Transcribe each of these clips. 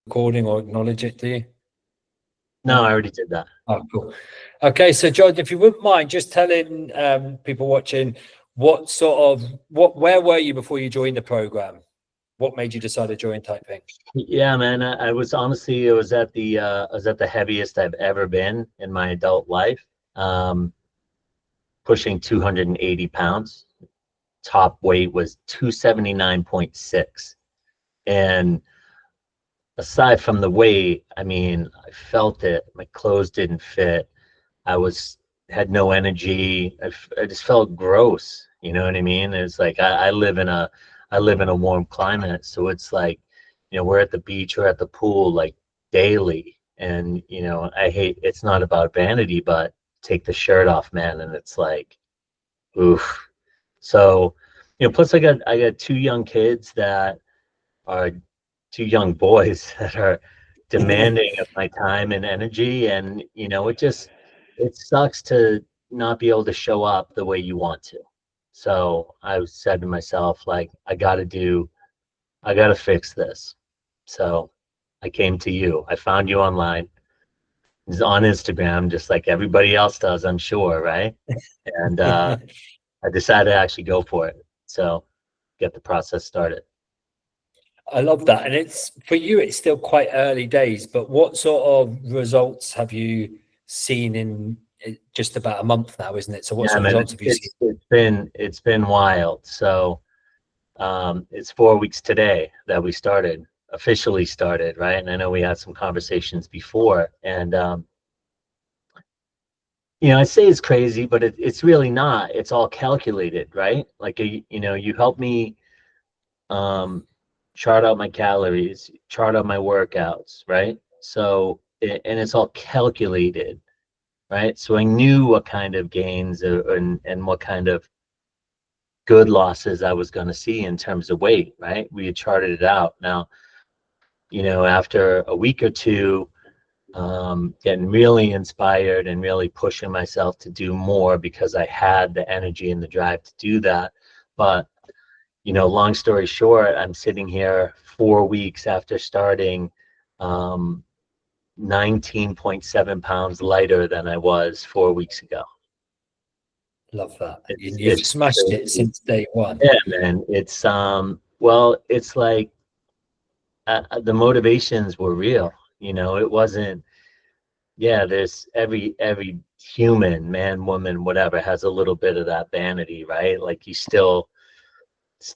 recording or acknowledge it, do you? No, I already did that. Oh, cool. Okay, so John, if you wouldn't mind just telling people watching where were you before you joined the program? What made you decide to join Type Inc? Yeah, man, I was honestly, it was at the heaviest I've ever been in my adult life, pushing 280 pounds. Top weight was 279.6. And aside from the weight, I mean, I felt it. My clothes didn't fit. Had no energy. I just felt gross. You know what I mean? It's like I live in a warm climate, so it's like, we're at the beach or at the pool like daily, and it's not about vanity, but take the shirt off, man, and it's like, oof. So, plus I got two young kids that are two young boys that are demanding of my time and energy, and it sucks to not be able to show up the way you want to. So I said to myself, like, I gotta fix this. So I came to you. I found you online. It's on Instagram, just like everybody else does, I'm sure, right? And I decided to actually go for it. So get the process started. I love that. And it's for you, it's still quite early days, but what sort of results have you seen in just about a month now, isn't it? So what Yeah, sort of man, results have you seen? it's been wild. So it's 4 weeks today that we officially started, right? And I know we had some conversations before, and I say it's crazy, but it's really not. It's all calculated, right? Like you help me chart out my calories, chart out my workouts, right? So and it's all calculated, right? So I knew what kind of gains and what kind of good losses I was going to see in terms of weight, right? We had charted it out. Now, after a week or two, getting really inspired and really pushing myself to do more because I had the energy and the drive to do that. But, long story short, I'm sitting here 4 weeks after starting, 19.7 pounds lighter than I was 4 weeks ago. Love that. You've It's smashed it since day one. Yeah, man. It's like the motivations were real. It wasn't. Yeah, there's every human, man, woman, whatever, has a little bit of that vanity, right? Like you still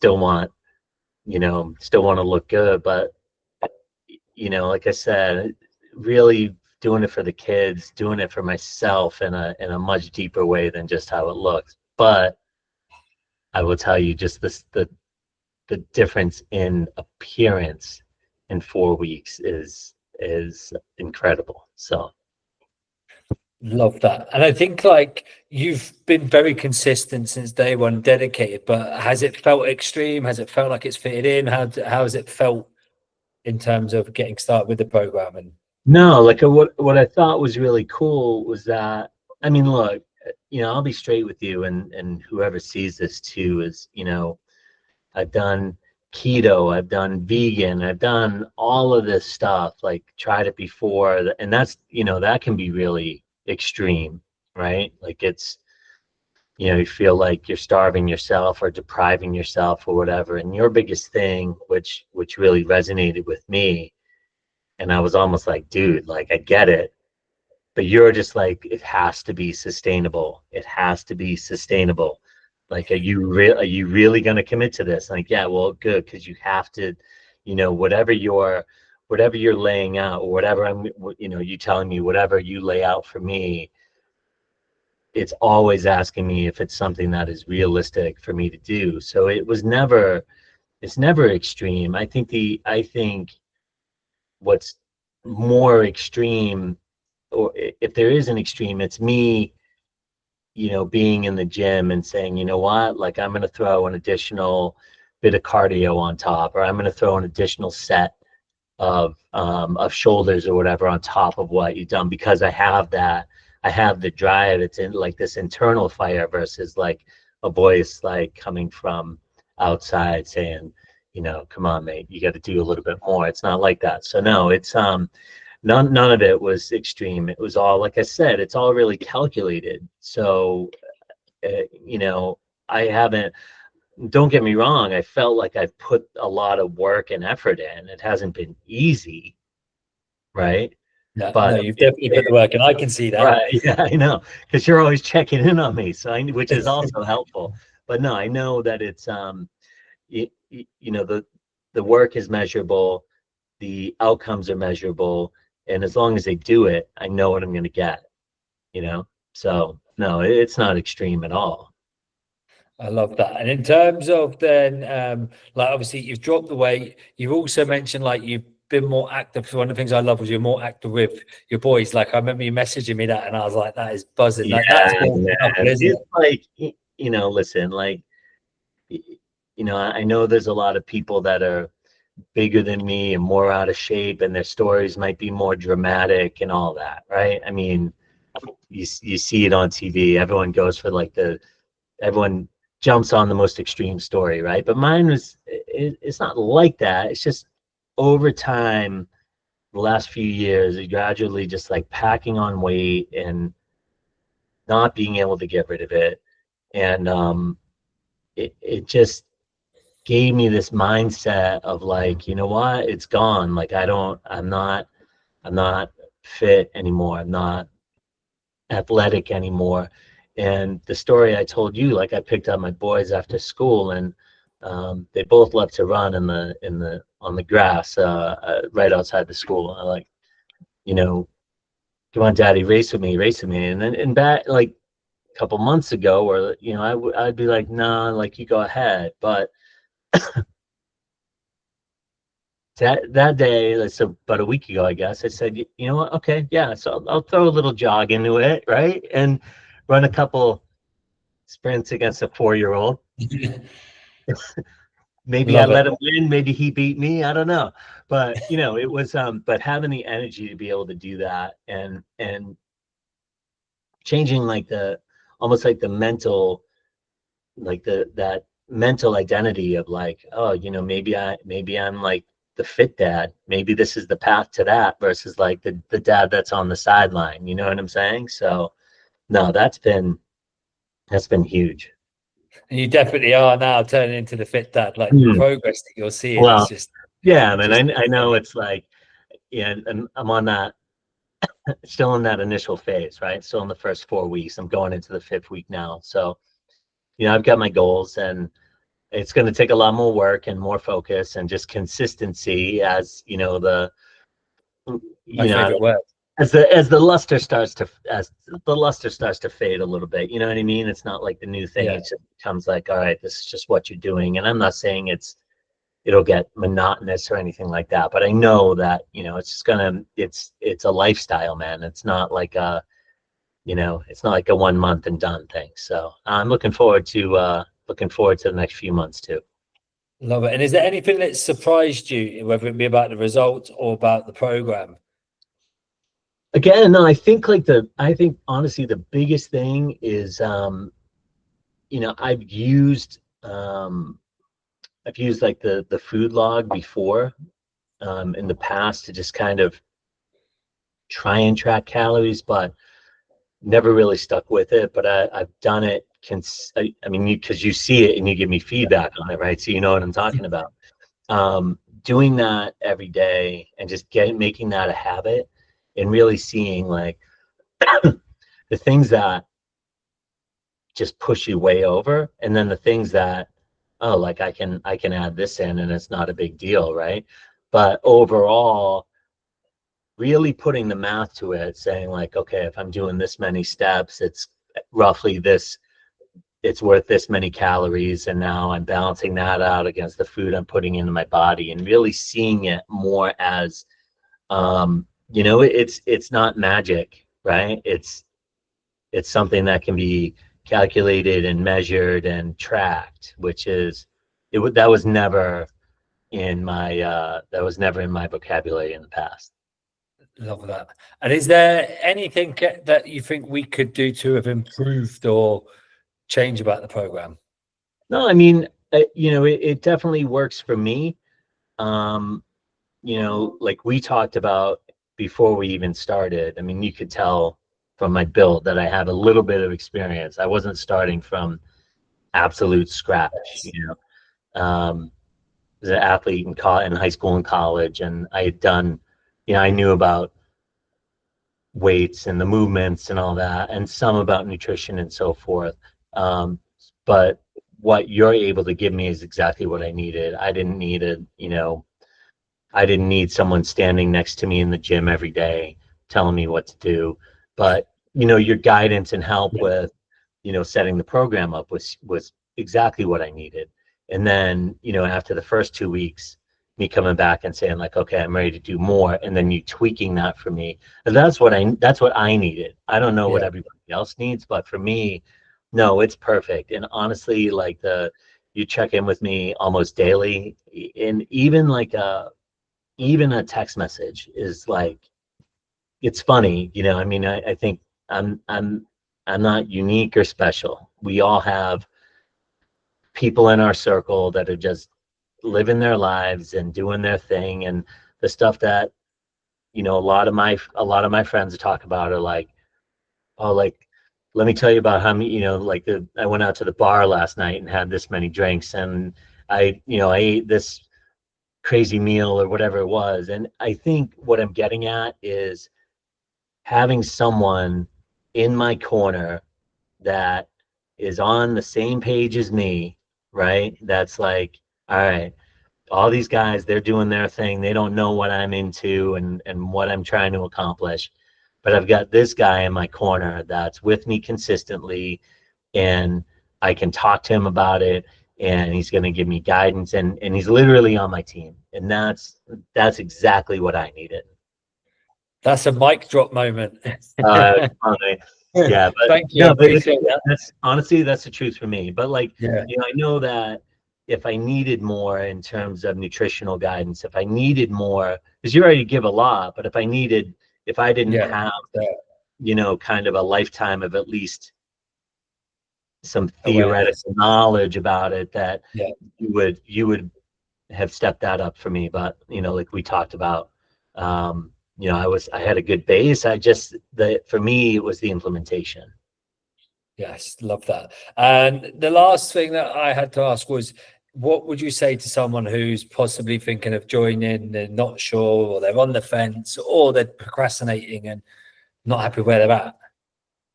want, still want to look good, but like I said, really doing it for the kids, doing it for myself in a much deeper way than just how it looks. But I will tell you, just the difference in appearance in 4 weeks is incredible. So Love that. And I think like you've been very consistent since day one, dedicated, but has it felt extreme? Has it felt like it's fitted in? How has it felt in terms of getting started with the program? And no, like what I thought was really cool was that, I mean, look, I'll be straight with you, and whoever sees this too is, I've done keto, I've done vegan, I've done all of this stuff, like tried it before, and that's, that can be really extreme, right? Like you feel like you're starving yourself or depriving yourself or whatever. And your biggest thing, which really resonated with me, and I was almost like, dude, like I get it, but you're just like, it has to be sustainable. It has to be sustainable. Like, are you really going to commit to this? Like, yeah, well, good, because you have to, whatever you're laying out, or whatever you telling me, whatever you lay out for me, it's always asking me if it's something that is realistic for me to do. So it's never extreme. I think what's more extreme, or if there is an extreme, it's me, being in the gym and saying, you know what, like I'm going to throw an additional bit of cardio on top, or I'm going to throw an additional set of shoulders or whatever on top of what you've done, because I have the drive. It's in like this internal fire versus like a voice like coming from outside saying, come on, mate, you got to do a little bit more. It's not like that. So no, it's none of it was extreme. It was all, like I said, it's all really calculated. So I haven't, don't get me wrong, I felt like I've put a lot of work and effort in. It hasn't been easy, right? Yeah, But no, you've definitely put the work, and I can see that. right, yeah, I know, because you're always checking in on me, so which is also helpful. But no, I know that it's the work is measurable, the outcomes are measurable, and as long as they do it, I know what I'm going to get. So no, it's not extreme at all. I love that. And in terms of then, like obviously you've dropped the weight. You've also mentioned like you've been more active. So one of the things I love was you're more active with your boys. Like I remember you messaging me that, and I was like, that is buzzing. Yeah, Like that's more man. fun, isn't it? It's like, listen, like, I know there's a lot of people that are bigger than me and more out of shape, and their stories might be more dramatic and all that, right? I mean, you see it on TV. Everyone goes for like everyone jumps on the most extreme story, right? But mine was, it's not like that. It's just over time, the last few years, gradually just like packing on weight and not being able to get rid of it. And it just gave me this mindset of like, you know what, it's gone. Like I'm not fit anymore. I'm not athletic anymore. And the story I told you, like I picked up my boys after school, and they both love to run on the grass right outside the school. I like, come on, Daddy, race with me. And then in back like a couple months ago, or I'd be like, nah, like you go ahead. But that day, that's about a week ago, I guess, I said, you know what? Okay, yeah. So I'll throw a little jog into it, right, and run a couple sprints against a 4-year-old. Maybe I Love it. let him win. Maybe he beat me. I don't know. But it was but having the energy to be able to do that, and changing like almost like the mental, like that mental identity of like, oh, maybe I'm like the fit dad. Maybe this is the path to that versus like the dad that's on the sideline. You know what I'm saying? So no, that's been huge. And you definitely are now turning into the fit dad. Like the Hmm. progress that you're seeing is Well, just, yeah, man. just I know it's like, yeah, and I'm on that, still in that initial phase, right? Still in the first 4 weeks. I'm going into the 5th week now. So, I've got my goals, and it's going to take a lot more work and more focus and just consistency as, my you know, favorite word. as the luster starts to fade a little bit. You know what I mean? It's not like the new thing. Yeah. It just becomes like, all right, this is just what you're doing. And I'm not saying it'll get monotonous or anything like that, but I know that, it's a lifestyle, man. It's not like it's not like a 1 month and done thing. So I'm looking forward to the next few months too. Love it. And is there anything that surprised you, whether it be about the results or about the program? Again, no, I think honestly the biggest thing is I've used like the food log before in the past to just kind of try and track calories, but never really stuck with it. But I've done it. I mean, because you see it and you give me feedback on it, right? So you know what I'm talking about. Doing that every day and just making that a habit, and really seeing like the things that just push you way over, and then the things that, oh, like I can add this in and it's not a big deal, right? But overall, really putting the math to it, saying like, okay, if I'm doing this many steps, it's roughly this, it's worth this many calories, and now I'm balancing that out against the food I'm putting into my body, and really seeing it more as it's not magic, right? It's something that can be calculated and measured and tracked, which is that was never in my vocabulary in the past. Love that. And is there anything that you think we could do to have improved or change about the program? No, I mean, you know, it definitely works for me. Um, you know, like we talked about before we even started. I mean, you could tell from my build that I have a little bit of experience. I wasn't starting from absolute scratch, Yes. you know. As an athlete in high school and college, and I had done, you know, I knew about weights and the movements and all that, and some about nutrition and so forth. Um, but what you're able to give me is exactly what I needed. I didn't need a, you know, I didn't need someone standing next to me in the gym every day telling me what to do. But, you know, your guidance and help Yeah. with, you know, setting the program up was exactly what I needed. And then, you know, after the first 2 weeks, me coming back and saying like, okay, I'm ready to do more, and then you tweaking that for me. And that's what I needed. I don't know what Yeah. everybody else needs, but for me, no, it's perfect. And honestly, like you check in with me almost daily, and even a text message is like, it's funny, you know. I mean, I think I'm I'm I'm not unique or special. We all have people in our circle that are just living their lives and doing their thing, and the stuff that, you know, a lot of my friends talk about are like, oh, like, let me tell you about how many, you know, like I went out to the bar last night and had this many drinks, and I ate this crazy meal or whatever it was. And I think what I'm getting at is having someone in my corner that is on the same page as me, right? That's like, all right, all these guys, they're doing their thing. They don't know what I'm into and what I'm trying to accomplish. But I've got this guy in my corner that's with me consistently, and I can talk to him about it, and he's going to give me guidance, and he's literally on my team. And that's exactly what I needed. That's a mic drop moment. Funny. Yeah, but Thank you. I no, but appreciate that. that's honestly, that's the truth for me. But like, Yeah. you know, I know that if I needed more in terms of nutritional guidance, if I needed more, because you already give a lot, but if I didn't Yeah. have, Yeah. you know, kind of a lifetime of at least some Awareness. theoretical knowledge about it, that Yeah. you would have stepped that up for me. But, you know, like we talked about, you know, I had a good base. For me, it was the implementation. Yes. Love that. And the last thing that I had to ask was, what would you say to someone who's possibly thinking of joining, they're not sure, or they're on the fence, or they're procrastinating and not happy where they're at?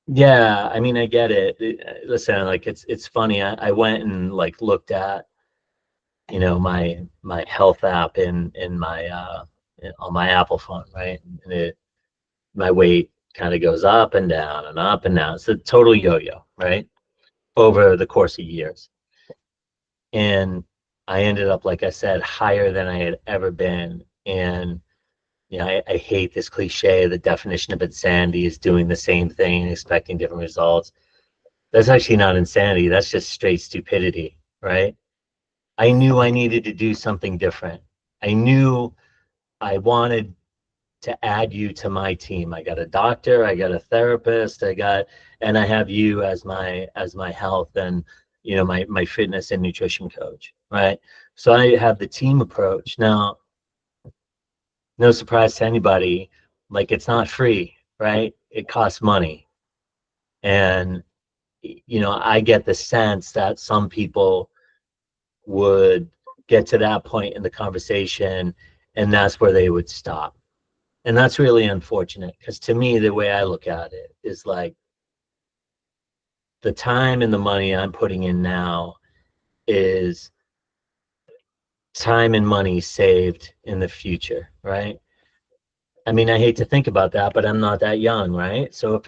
Yeah, I mean, I get it. Listen, like it's funny. I went and like looked at, you know, my health app in my on my Apple phone, right? And my weight kind of goes up and down and up and down. It's a total yo-yo, right? Over the course of years. And I ended up, like I said, higher than I had ever been. And you know, I hate this cliche. The definition of insanity is doing the same thing and expecting different results. That's actually not insanity. That's just straight stupidity, right? I knew I needed to do something different. I knew I wanted to add you to my team. I got a doctor, I got a therapist, and I have you as my health and, you know, my fitness and nutrition coach, right? So I have the team approach. Now, no surprise to anybody, like, it's not free, right? It costs money. And, you know, I get the sense that some people would get to that point in the conversation, and that's where they would stop. And that's really unfortunate, because to me, the way I look at it is like, the time and the money I'm putting in now is time and money saved in the future, right? I mean, I hate to think about that, but I'm not that young, right? So if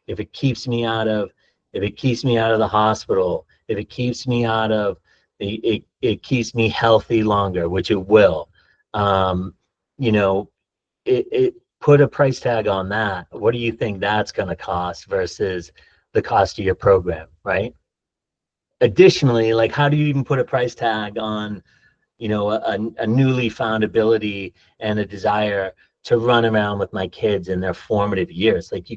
it keeps me out of the hospital, if it keeps me out of it keeps me healthy longer, which it will. Um, you know, it put a price tag on that. What do you think that's going to cost versus the cost of your program, right? Additionally, like, how do you even put a price tag on, you know, a newly found ability and a desire to run around with my kids in their formative years? Like,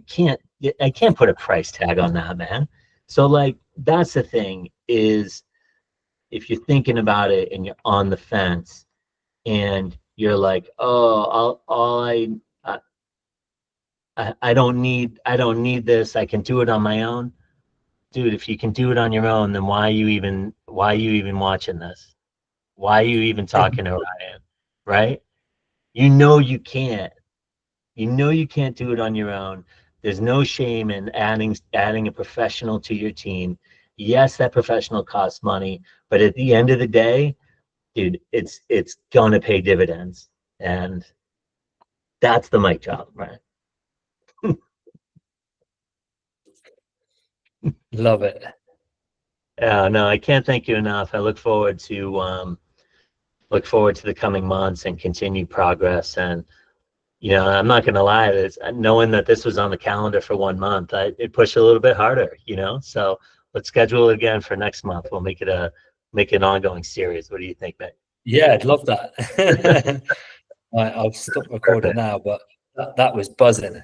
I can't put a price tag on that, man. So like, that's the thing, is if you're thinking about it and you're on the fence and you're like, oh, I don't need this. I can do it on my own. Dude, if you can do it on your own, then why are you even watching this? Why are you even talking to Ryan? Right? You know you can't. You know you can't do it on your own. There's no shame in adding a professional to your team. Yes, that professional costs money, but at the end of the day, dude, it's gonna pay dividends. And that's the mic drop, right? Love it. No, I can't thank you enough. I look forward to the coming months and continued progress. And I'm not gonna lie, knowing that this was on the calendar for 1 month, it pushed a little bit harder. So let's schedule it again for next month. We'll make it an ongoing series. What do you think, Nick? Yeah, I'd love that. Right, I'll stop recording now, but that was buzzing.